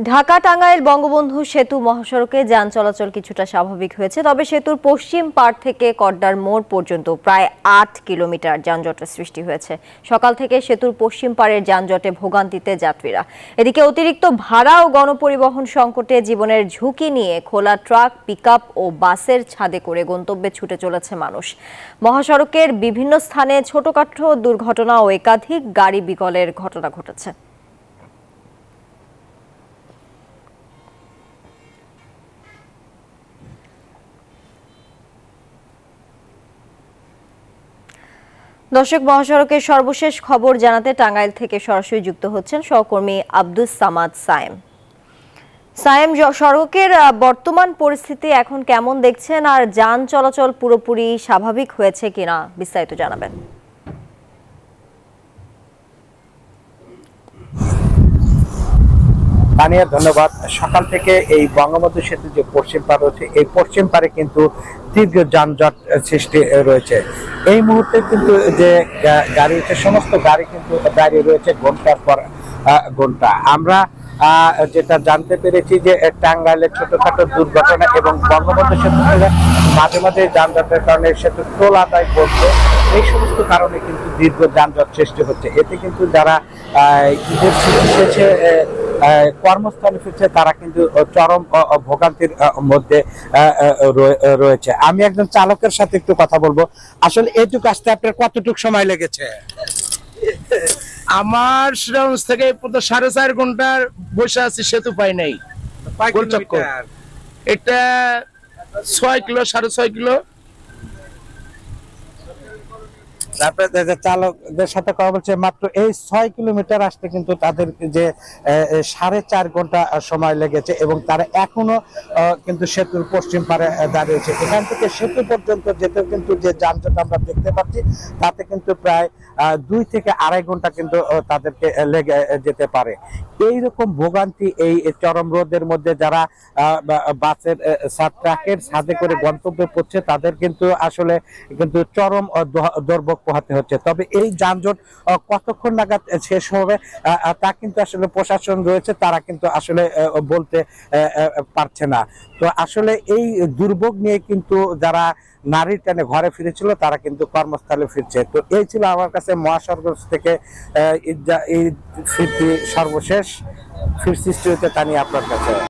ঢাকা টাঙ্গাইল বঙ্গবন্ধু সেতু মহাসড়কে যান চলাচল কিছুটা স্বাভাবিক হয়েছে, তবে সেতুর পশ্চিম পাড় থেকে কড্ডার মোড় পর্যন্ত প্রায় ৮ কিলোমিটার যানজটের সৃষ্টি হয়েছে। সকাল থেকে সেতুর পশ্চিম পাড়ের যানজটে ভোগান্তিতে যাত্রীরা। এদিকে অতিরিক্ত ভাড়া ও গণপরিবহন সংকটে জীবনের ঝুঁকি নিয়ে খোলা ট্রাক, পিকআপ ও বাসের ছাদে করে গন্তব্যে ছুটে চলেছে মানুষ। মহাসড়কের বিভিন্ন স্থানে ছোটখাটো দুর্ঘটনা ও একাধিক গাড়ি বিকলের ঘটনা ঘটেছে। দর্শক, মহাসড়কের সর্বশেষ খবর জানাতে টাঙ্গাইল থেকে সরাসরি যুক্ত হচ্ছেন সহকর্মী আব্দুস সামাদ সায়েম। সায়েম, সড়কের বর্তমান পরিস্থিতি এখন কেমন দেখছেন, আর যান চলাচল পুরোপুরি স্বাভাবিক হয়েছে কিনা বিস্তারিত জানাবেন। তানিয়া, ধন্যবাদ। সকাল থেকে এই বঙ্গবন্ধু সেতু যে পশ্চিম পাড় রয়েছে, এই পশ্চিম পাড়ে কিন্তু তীব্র যানজট সৃষ্টি রয়েছে। এই মুহূর্তে কিন্তু যে গাড়ি, সমস্ত গাড়ি কিন্তু দাঁড়িয়ে রয়েছে ঘন্টার পর ঘন্টা। আমরা যেটা জানতে পেরেছি যে টাঙ্গাইলের ছোটখাটো দুর্ঘটনা এবং বঙ্গবন্ধু সেতু মাঝে মাঝে যানজটের কারণে সেতু টোল আদায় করছে, এই সমস্ত কারণে কিন্তু দীর্ঘ যানজট সৃষ্টি হচ্ছে। এতে কিন্তু যারা ঈদের ছুটি শেষে কর্মস্থলে ফিরছে তারা কিন্তু চরম ভোগান্তির মধ্যে রয়েছে। আমি একজন চালকের সাথে একটু কথা বলবো। আসলে এইটুকু আসতে আপনার কতটুকু সময় লেগেছে? আমার শ্রীরামগঞ্জ থেকে 4.5 ঘন্টার বসে আছি, সেতু পাই নাই। এটা 6 কিলো, 6.5 কিলো। চালকদের সাথে কথা বলছে, মাত্র এই 6 কিলোমিটার আসতে কিন্তু তাদের যে 4.5 ঘন্টা সময় লেগেছে এবং তারা এখনো কিন্তু সেতুর পশ্চিম পারে দাঁড়িয়েছে। এখান থেকে সেতু পর্যন্ত যেতে কিন্তু যে যানজট আমরা দেখতে পাচ্ছি, তাতে কিন্তু প্রায় 2 থেকে 2.5 ঘন্টা কিন্তু তাদেরকে লেগে যেতে পারে। এইরকম ভোগান্তি এই চরম রোদের মধ্যে যারা বাসের ট্রাকের ছাদে করে গন্তব্যে পড়ছে, তাদের কিন্তু আসলে কিন্তু চরম দুর্ভোগ পোহাতে হচ্ছে। তবে এই যানজট কতক্ষণ নাগাদ শেষ হবে তা কিন্তু আসলে প্রশাসন রয়েছে, তারা কিন্তু আসলে বলতে পারছে না। তো আসলে এই দুর্ভোগ নিয়ে কিন্তু যারা নারীর টানে ঘরে ফিরেছিল, তারা কিন্তু কর্মস্থলে ফিরছে। তো এই ছিল আমার কাছে মহাসড়ক থেকে এই সর্বশেষ ফির সৃষ্টি হতে তা নিয়ে আপনার কাছে।